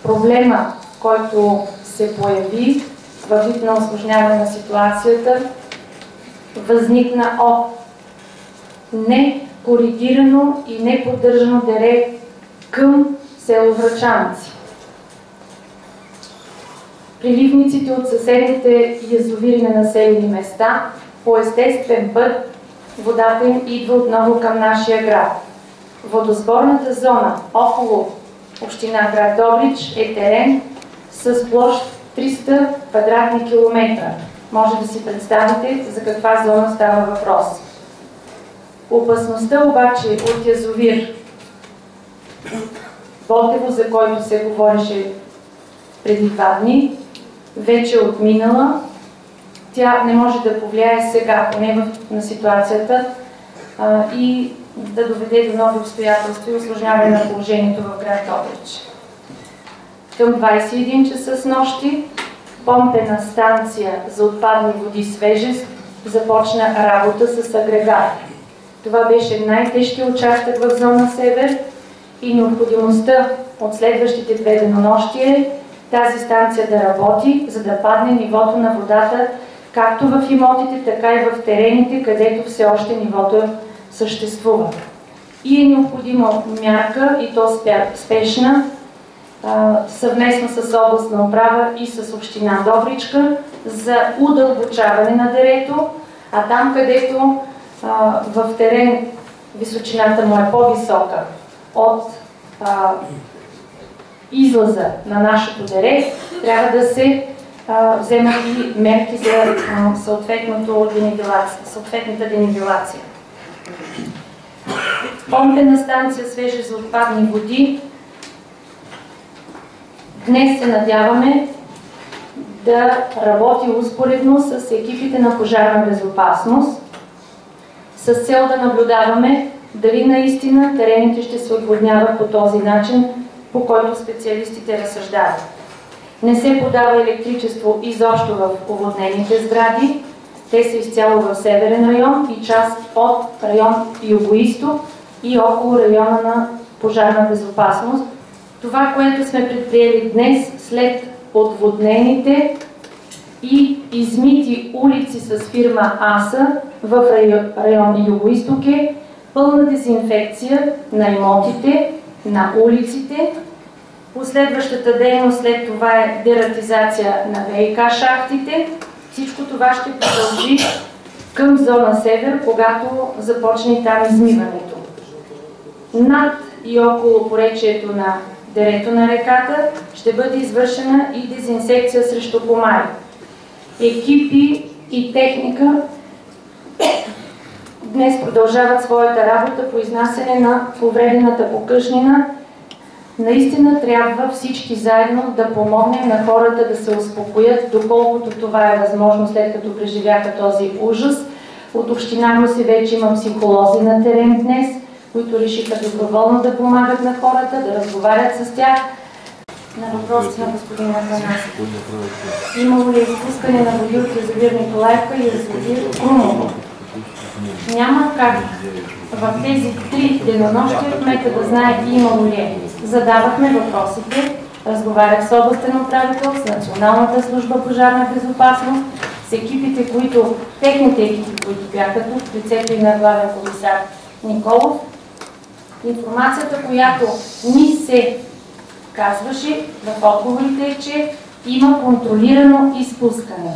проблема, който се появи във вид на усложняване на ситуацията, възникна от некоригирано и неподдържано дере към село Врачанци. Приливниците от съседните язовири на населени места по естествен път водата им идва отново към нашия град. Водосборната зона около община град Добрич е терен с площ 300 квадратни километра. Може да си представите за каква зона става въпрос. Опасността обаче от язовир Ботево, за който се говореше преди 2 дни, вече е отминала. Тя не може да повлияе сега, поне на ситуацията, и да доведе до нови обстоятелства и усложняване на положението в град Добрич. Към 21 часа с нощи помпена станция за отпадни води Свежест започна работа с агрегат. Това беше най-тежкият участък в зона Север и необходимостта от следващите 2 денонощия е тази станция да работи, за да падне нивото на водата както в имотите, така и в терените, където все още нивото съществува. И е необходима мярка, и то спешна, съвместно с областна управа и с община Добричка за удълбочаване на дерето, а там, където в терен височината му е по-висока от излаза на нашето дере, трябва да се вземат и мерки за съответната денивелация. Помпена станция Свежа за отпадни води. Днес се надяваме да работи успоредно с екипите на пожарна безопасност, с цел да наблюдаваме дали наистина терените ще се отводняват по този начин, по който специалистите разсъждават. Не се подава електричество изобщо в оводнените сгради. Те са изцяло в Северен район и част от район Югоизток и около района на пожарна безопасност. Това, което сме предприели днес, след отводнените и измити улици с фирма АСА в район Югоизток, е пълна дезинфекция на имотите, на улиците. Последващата дейност след това е дератизация на ВиК шахтите. Всичко това ще продължи към зона Север, когато започне там измиването. Над и около поречието на дерето на реката ще бъде извършена и дезинсекция срещу комари. Екипи и техника днес продължават своята работа по изнасяне на повредената покъшнина. Наистина трябва всички заедно да помогнем на хората да се успокоят, доколкото това е възможно, след като преживяха този ужас. От община Русе вече има психолози на терен днес, които решиха доброволно да помагат на хората, да разговарят с тях. На въпросите на господин Атанасов. Имало ли изпускане на води от язовир Николаевка и язовир Крумово? Няма как в тези 3 денонощия кмета да знае имало ли е. Задавахме въпросите, разговарях с областен управител, с Националната служба пожарна безопасност, с екипите, техните екипи, които бяха тук, в лицето и на главен комисар Николов. Информацията, която ни се казваше в отговорите, е, че има контролирано изпускане.